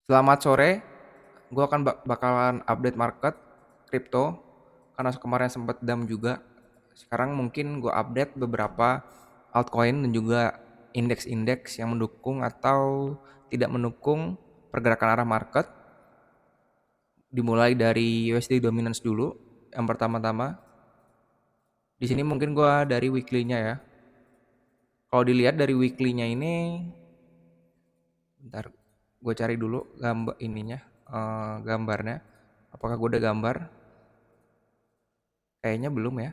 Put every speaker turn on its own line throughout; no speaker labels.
Selamat sore, gue akan bakalan update market crypto karena kemarin sempat down juga. Sekarang mungkin gue update beberapa altcoin dan juga indeks-indeks yang mendukung atau tidak mendukung pergerakan arah market. Dimulai dari USD dominance dulu. Yang pertama-tama, di sini mungkin gue dari weekly-nya ya. Kalau dilihat dari weekly-nya ini, bentar, gue cari dulu gambarnya. Apakah gue udah gambar? Kayaknya belum ya.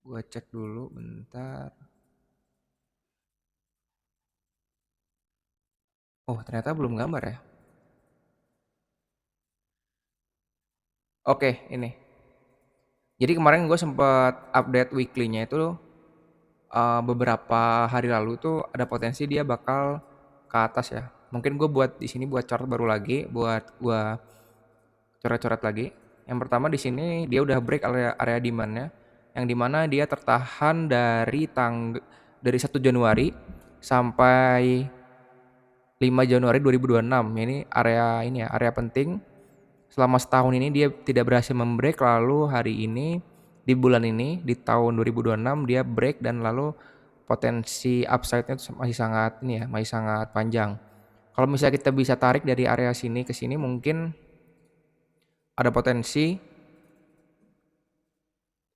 Gua cek dulu bentar. Oh, ternyata belum gambar ya. Oke, ini. Jadi kemarin gue sempet update weekly-nya itu beberapa hari lalu tuh ada potensi dia bakal ke atas ya. Mungkin gue buat di sini buat chart baru lagi, buat gua coret-coret lagi. Yang pertama di sini dia udah break area demand-nya, yang dimana dia tertahan dari 1 Januari sampai 5 Januari 2026. Ini area penting. Selama setahun ini dia tidak berhasil membreak, lalu hari ini di bulan ini di tahun 2026 dia break dan lalu potensi upside-nya masih sangat masih sangat panjang. Kalau misalnya kita bisa tarik dari area sini ke sini mungkin ada potensi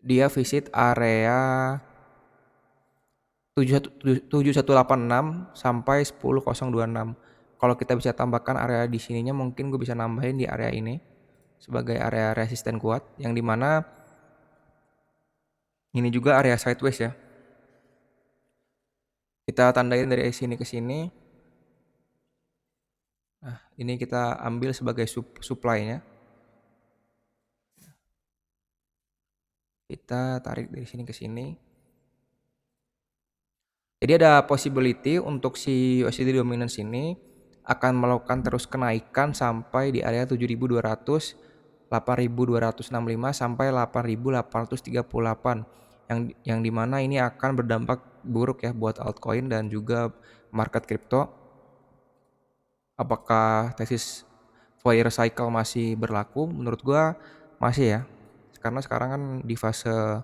dia visit area 7186 sampai 10026. Kalau kita bisa tambahkan area di sininya mungkin gue bisa nambahin di area ini sebagai area resisten kuat, yang dimana ini juga area sideways ya. Kita tandain dari sini ke sini. Nah, ini kita ambil sebagai supply-nya. Kita tarik dari sini ke sini. Jadi ada possibility untuk si USD dominance ini akan melakukan terus kenaikan sampai di area 7.200, 8.265 sampai 8.838, yang dimana ini akan berdampak buruk ya buat altcoin dan juga market crypto. Apakah tesis Fourier cycle masih berlaku? Menurut gua masih ya. Karena sekarang kan di fase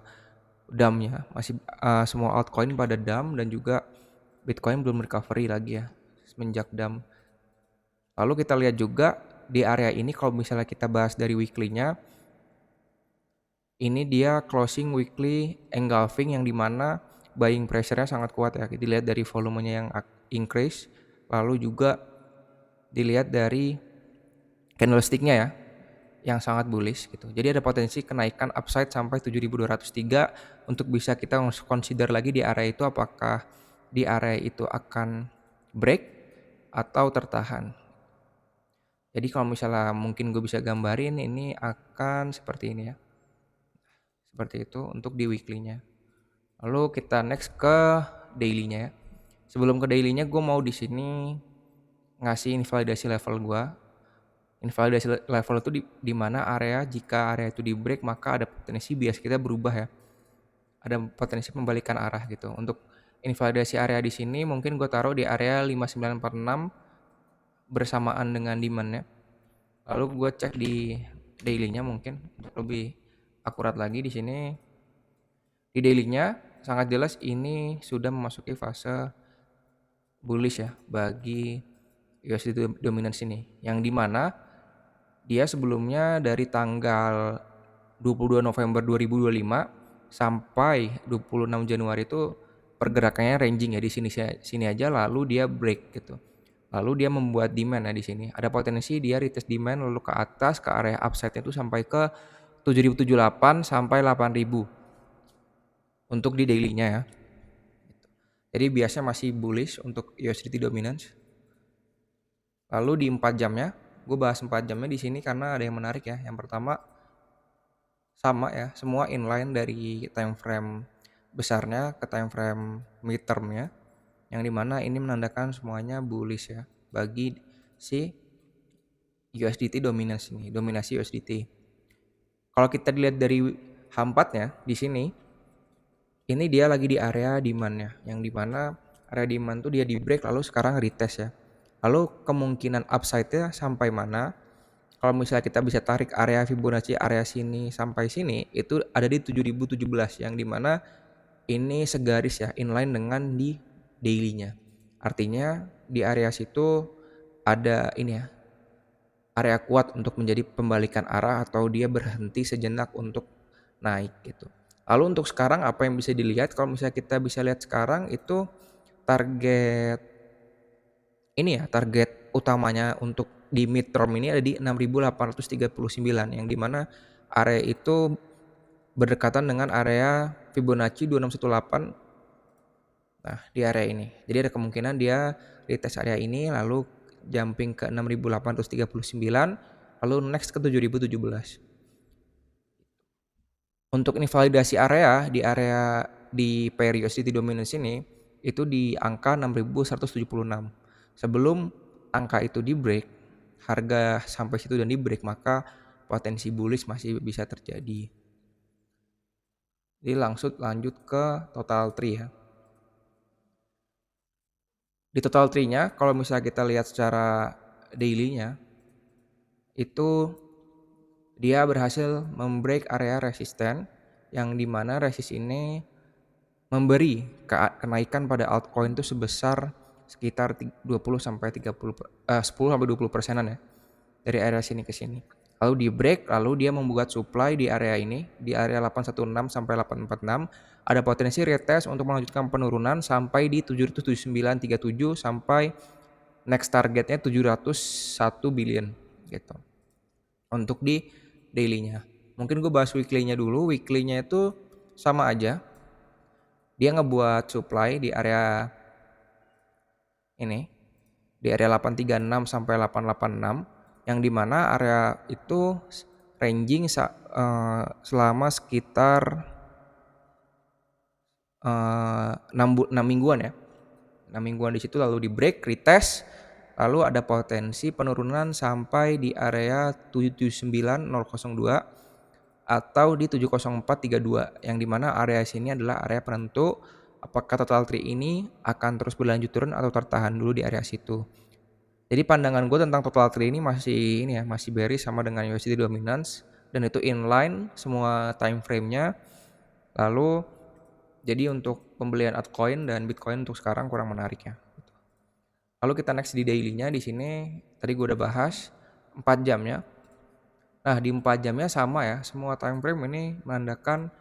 dump-nya, masih semua altcoin pada dump dan juga Bitcoin belum recovery lagi ya semenjak dump. Lalu kita lihat juga di area ini kalau misalnya kita bahas dari weekly-nya, ini dia closing weekly engulfing yang dimana buying pressure-nya sangat kuat ya. Dilihat dari volumenya yang increase, lalu juga dilihat dari candlestick-nya ya yang sangat bullish gitu. Jadi ada potensi kenaikan upside sampai 7.203 untuk bisa kita consider lagi di area itu, apakah di area itu akan break atau tertahan. Jadi kalau misalnya mungkin gue bisa gambarin ini akan seperti ini ya. Seperti itu untuk di weekly-nya. Lalu kita next ke daily-nya ya. Sebelum ke daily-nya gue mau di sini ngasih invalidasi level gue. Invalidasi level itu di mana area, jika area itu di break maka ada potensi bias kita berubah ya. Ada potensi pembalikan arah gitu. Untuk invalidasi area di sini mungkin gue taruh di area 5946 bersamaan dengan demand-nya. Lalu gue cek di daily-nya mungkin untuk lebih akurat lagi di sini. Di daily-nya sangat jelas ini sudah memasuki fase bullish ya bagi USD dominance ini, yang dimana dia sebelumnya dari tanggal 22 November 2025 sampai 26 Januari itu pergerakannya ranging ya di sini aja, lalu dia break gitu. Lalu dia membuat demand ya di sini. Ada potensi dia retest demand lalu ke atas ke area upside-nya itu sampai ke 7.078 sampai 8.000 untuk di daily-nya ya. Jadi biasanya masih bullish untuk USDT dominance. Lalu di 4 jamnya, gue bahas 4 jamnya di sini karena ada yang menarik ya. Yang pertama sama ya, semua inline dari time frame besarnya ke time frame midtermnya, yang dimana ini menandakan semuanya bullish ya bagi si USDT dominance ini, dominasi USDT. Kalau kita dilihat dari H4-nya di sini, ini dia lagi di area demand-nya, yang dimana area demand tuh dia di break lalu sekarang retest ya. Lalu kemungkinan upside-nya sampai mana? Kalau misalnya kita bisa tarik area Fibonacci area sini sampai sini itu ada di 7017 yang dimana ini segaris ya inline dengan di daily-nya. Artinya di area situ ada ini ya area kuat untuk menjadi pembalikan arah atau dia berhenti sejenak untuk naik gitu. Lalu untuk sekarang apa yang bisa dilihat? Kalau misalnya kita bisa lihat sekarang itu target ini ya, target utamanya untuk di midterm ini ada di 6.839 yang dimana area itu berdekatan dengan area Fibonacci 2618. Nah, di area ini. Jadi ada kemungkinan dia retest area ini lalu jumping ke 6.839 lalu next ke 7.017. Untuk invalidasi area di periodicity dominance ini itu di angka 6.176. Sebelum angka itu di break, harga sampai situ dan di break, maka potensi bullish masih bisa terjadi. Jadi langsung lanjut ke total tree ya. Di total tree-nya kalau misalnya kita lihat secara daily-nya itu dia berhasil membreak area resisten yang dimana resist ini memberi kenaikan pada altcoin itu sebesar sekitar 20 sampai 30 10 sampai 20%-an ya dari area sini ke sini. Lalu di break, lalu dia membuat supply di area ini, di area 816 sampai 846. Ada potensi retest untuk melanjutkan penurunan sampai di 779.37 sampai next targetnya 701 billion gitu. Untuk di daily-nya. Mungkin gue bahas weekly-nya dulu. Weekly-nya itu sama aja. Dia ngebuat supply di area ini, di area 836 sampai 886 yang dimana area itu ranging selama sekitar 6 mingguan ya. 6 mingguan di situ lalu di break, retest, lalu ada potensi penurunan sampai di area 79002 atau di 70432 yang dimana area sini adalah area penentu apakah total tree ini akan terus berlanjut turun atau tertahan dulu di area situ. Jadi pandangan gue tentang total tree ini masih bearish sama dengan USD dominance dan itu inline semua time frame-nya. Lalu jadi untuk pembelian altcoin dan Bitcoin untuk sekarang kurang menarik ya. Lalu kita next di daily-nya di sini tadi gue udah bahas 4 jamnya. Nah, di 4 jamnya sama ya, semua time frame ini menandakan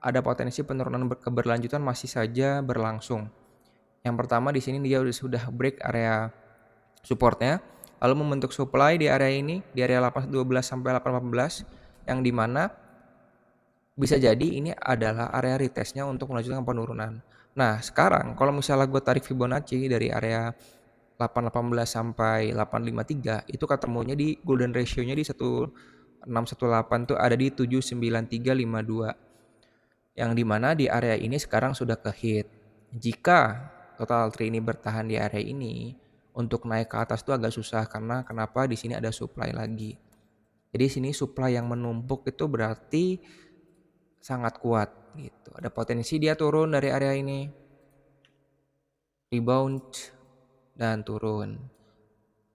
ada potensi penurunan keberlanjutan masih saja berlangsung. Yang pertama di sini dia sudah break area supportnya, lalu membentuk supply di area ini, di area 812 sampai 814, yang dimana bisa jadi ini adalah area retestnya untuk melanjutkan penurunan. Nah, sekarang kalau misalnya gue tarik Fibonacci dari area 818 sampai 853 itu ketemunya di golden ratio-nya di 1618 tuh ada di 79352 yang dimana di area ini sekarang sudah ke hit. Jika total tree ini bertahan di area ini untuk naik ke atas tuh agak susah karena kenapa di sini ada supply lagi. Jadi sini supply yang menumpuk itu berarti sangat kuat gitu. Ada potensi dia turun dari area ini, rebound dan turun.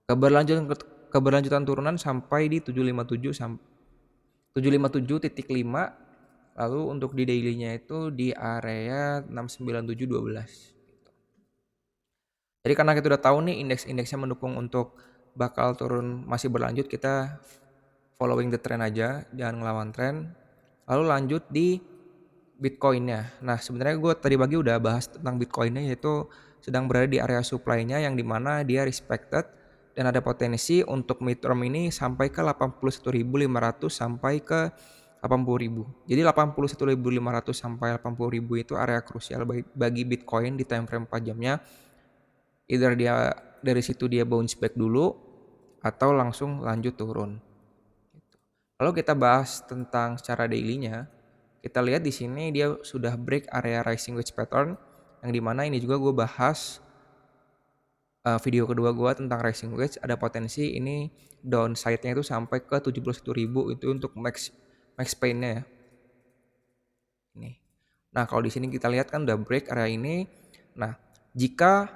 Keberlanjutan turunan sampai di 757.5 lalu untuk di daily-nya itu di area 69712. Jadi karena kita udah tahu nih indeks-indeksnya mendukung untuk bakal turun masih berlanjut, kita following the trend aja, jangan ngelawan tren. Lalu lanjut di Bitcoin-nya. Nah, sebenarnya gue tadi pagi udah bahas tentang Bitcoin-nya yaitu sedang berada di area supply-nya yang dimana dia respected dan ada potensi untuk midterm ini sampai ke 81.500 sampai ke 80.000. Jadi 81.500 sampai 80.000 itu area krusial bagi Bitcoin di time frame 4 jamnya. Either dia dari situ dia bounce back dulu atau langsung lanjut turun. Lalu kita bahas tentang secara daily-nya. Kita lihat di sini dia sudah break area rising wedge pattern yang dimana ini juga gue bahas video kedua gue tentang rising wedge. Ada potensi ini downside-nya itu sampai ke 71.000 itu untuk max pain-nya ya. Ini. Nah, kalau di sini kita lihat kan udah break area ini. Nah, jika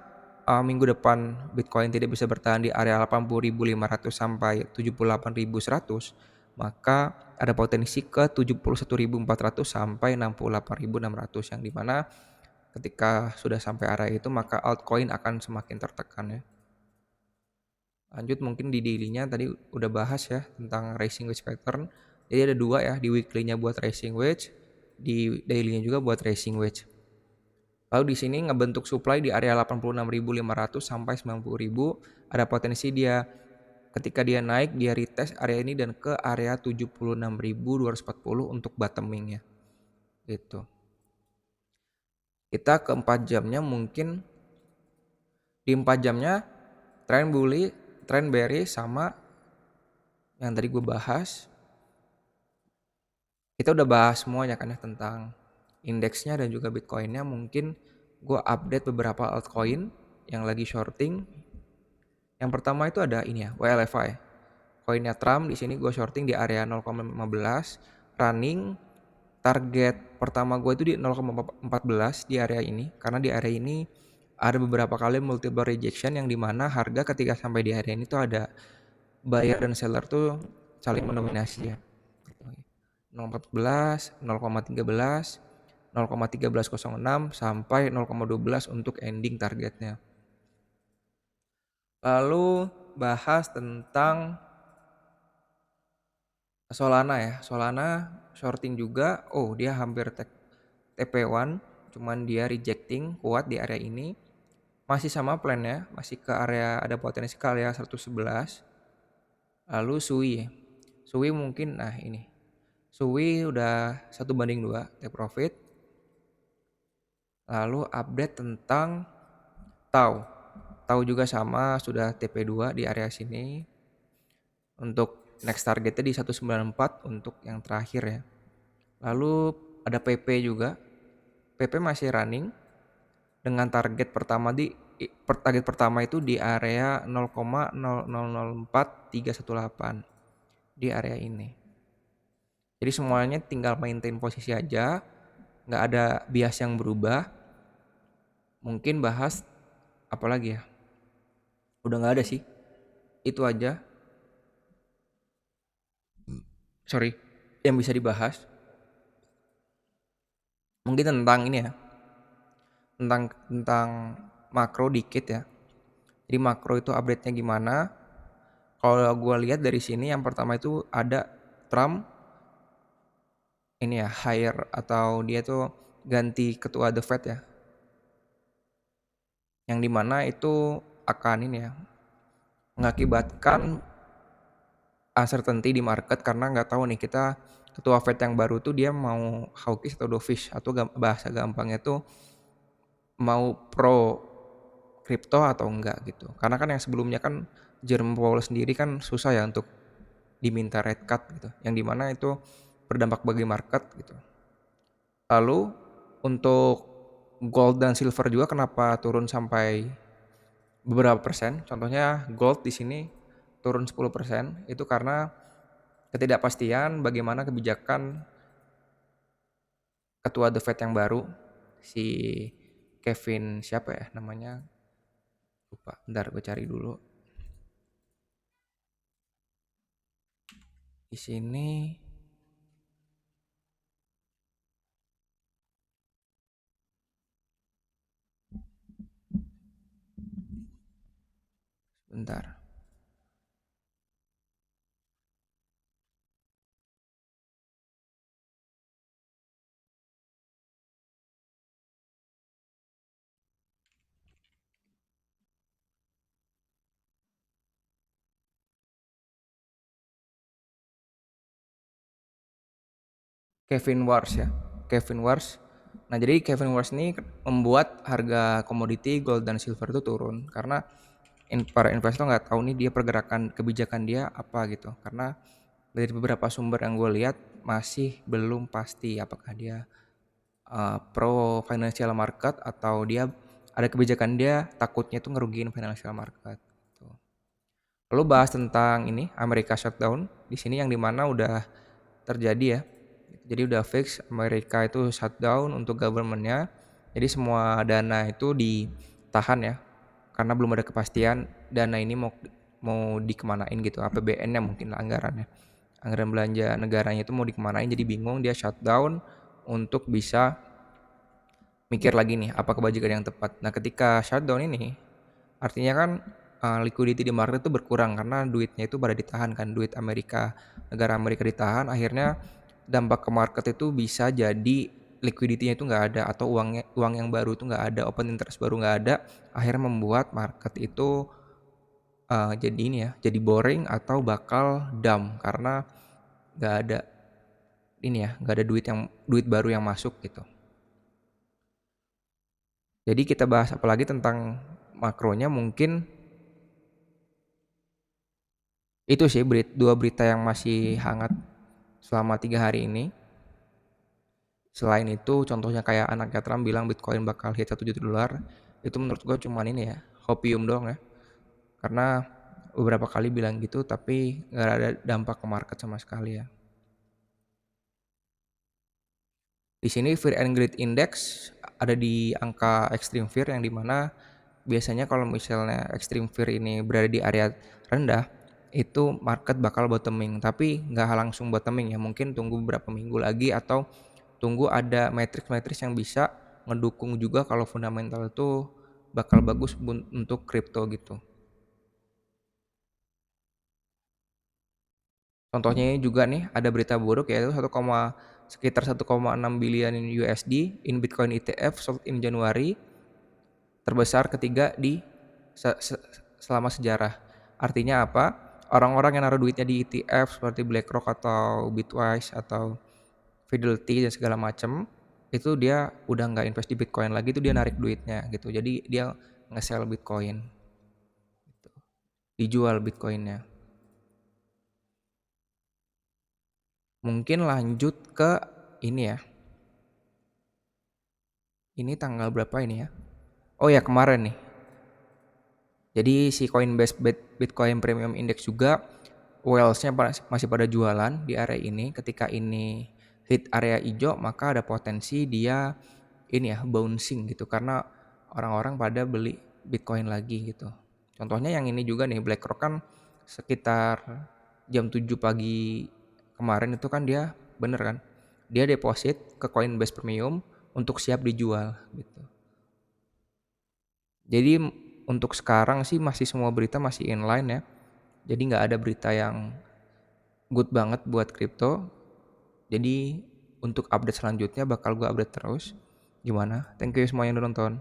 minggu depan Bitcoin tidak bisa bertahan di area 80.500 sampai 78.100, maka ada potensi ke 71.400 sampai 68.600, yang dimana ketika sudah sampai area itu maka altcoin akan semakin tertekan ya. Lanjut mungkin di daily-nya tadi udah bahas ya tentang rising wedge pattern. Jadi ada dua ya, di weekly-nya buat rising wedge, di daily-nya juga buat rising wedge. Lalu di sini ngebentuk supply di area 86.500 sampai 90.000, ada potensi dia ketika dia naik dia retest area ini dan ke area 76.240 untuk bottoming ya. Gitu. Kita ke 4 jamnya mungkin di 4 jamnya trend bullish, trend bearish sama yang tadi gue bahas. Kita udah bahas semuanya kan ya tentang indeksnya dan juga Bitcoinnya. Mungkin gue update beberapa altcoin yang lagi shorting. Yang pertama itu ada ini ya, YLFI. Koinnya Trump di sini gue shorting di area 0,15, running target pertama gue itu di 0,14 di area ini, karena di area ini ada beberapa kali multiple rejection yang dimana harga ketika sampai di area ini tuh ada buyer dan seller tuh saling mendominasi ya. 0,14, 0,13, 0,1306 sampai 0,12 untuk ending targetnya. Lalu bahas tentang Solana ya. Solana shorting juga. Oh, dia hampir TP1, cuman dia rejecting kuat di area ini. Masih sama plannya, masih ke area ada potensi ke area 111. Lalu Sui ya. Sui mungkin nah ini. Sui udah 1/2 take profit. Lalu update tentang Tau. Tau juga sama sudah TP2 di area sini. Untuk next targetnya di 194 untuk yang terakhir ya. Lalu ada PP juga. PP masih running dengan target pertama itu di area 0,0004318 di area ini. Jadi semuanya tinggal maintain posisi aja, nggak ada bias yang berubah. Mungkin bahas apa lagi ya? Udah nggak ada sih. Itu aja. Sorry, yang bisa dibahas. Mungkin tentang ini ya, tentang makro dikit ya. Jadi makro itu update-nya gimana? Kalau gue lihat dari sini yang pertama itu ada Trump ini ya hire atau dia tuh ganti ketua The Fed ya. Yang dimana itu akan ini ya mengakibatkan uncertainty di market karena nggak tahu nih kita ketua Fed yang baru tuh dia mau hawkish atau dovish, atau bahasa gampangnya tuh mau pro kripto atau enggak gitu. Karena kan yang sebelumnya kan Jerome Powell sendiri kan susah ya untuk diminta rate cut gitu. Yang dimana itu berdampak bagi market gitu. Lalu untuk gold dan silver juga kenapa turun sampai beberapa persen? Contohnya gold di sini turun 10%, itu karena ketidakpastian bagaimana kebijakan ketua The Fed yang baru, si Kevin siapa ya namanya? Lupa. Bentar gue cari dulu. Di sini bentar. Kevin Wars ya. Kevin Wars. Nah, jadi Kevin Wars ini membuat harga komoditi gold dan silver itu turun karena para investor nggak tahu nih dia pergerakan kebijakan dia apa gitu. Karena dari beberapa sumber yang gue lihat masih belum pasti apakah dia pro financial market atau dia ada kebijakan dia takutnya tuh ngerugiin financial market. Gitu. Lalu bahas tentang ini Amerika shutdown di sini yang dimana udah terjadi ya. Jadi udah fix Amerika itu shutdown untuk governmentnya. Jadi semua dana itu ditahan ya karena belum ada kepastian dana ini mau mau dikemanain gitu, APBN-nya mungkin anggarannya. Anggaran belanja negaranya itu mau dikemanain, jadi bingung, dia shutdown untuk bisa mikir lagi nih apa kebijakan yang tepat. Nah ketika shutdown ini artinya kan liquidity di market itu berkurang karena duitnya itu pada ditahan kan, duit Amerika, negara Amerika ditahan, akhirnya dampak ke market itu bisa jadi liquidity-nya itu nggak ada atau uang yang baru itu nggak ada, open interest baru nggak ada, akhirnya membuat market itu jadi ini ya, jadi boring atau bakal dump karena nggak ada ini ya, nggak ada duit baru yang masuk gitu. Jadi kita bahas apalagi tentang makronya, mungkin itu sih dua berita yang masih hangat selama 3 hari ini. Selain itu contohnya kayak anaknya Trump bilang Bitcoin bakal hit 1 juta dolar, itu menurut gue cuman ini ya, hopium doang ya. Karena beberapa kali bilang gitu tapi nggak ada dampak ke market sama sekali ya. Di sini Fear and Greed Index ada di angka extreme fear, yang dimana biasanya kalau misalnya extreme fear ini berada di area rendah, itu market bakal bottoming, tapi nggak langsung bottoming ya, mungkin tunggu beberapa minggu lagi atau tunggu ada matrix-matrix yang bisa ngedukung juga kalau fundamental itu bakal bagus untuk kripto gitu. Contohnya ini juga nih ada berita buruk, yaitu sekitar 1,6 billion USD in Bitcoin ETF sold in Januari, terbesar ketiga di selama sejarah. Artinya apa? Orang-orang yang naruh duitnya di ETF seperti BlackRock atau Bitwise atau Fidelity dan segala macam, itu dia udah nggak invest di Bitcoin lagi, itu dia narik duitnya gitu. Jadi dia nge-sell Bitcoin, dijual Bitcoinnya. Mungkin lanjut ke ini ya. Ini tanggal berapa ini ya? Oh ya kemarin nih. Jadi si Coinbase Bitcoin Premium Index juga whales-nya masih pada jualan di area ini. Ketika ini hit area hijau, maka ada potensi dia ini ya bouncing gitu karena orang-orang pada beli Bitcoin lagi gitu. Contohnya yang ini juga nih, BlackRock kan sekitar jam 7 pagi kemarin itu kan dia bener kan, dia deposit ke Coinbase Premium untuk siap dijual gitu. Jadi untuk sekarang sih masih semua berita masih inline ya. Jadi nggak ada berita yang good banget buat kripto. Jadi untuk update selanjutnya bakal gue update terus. Gimana? Thank you semua yang udah nonton.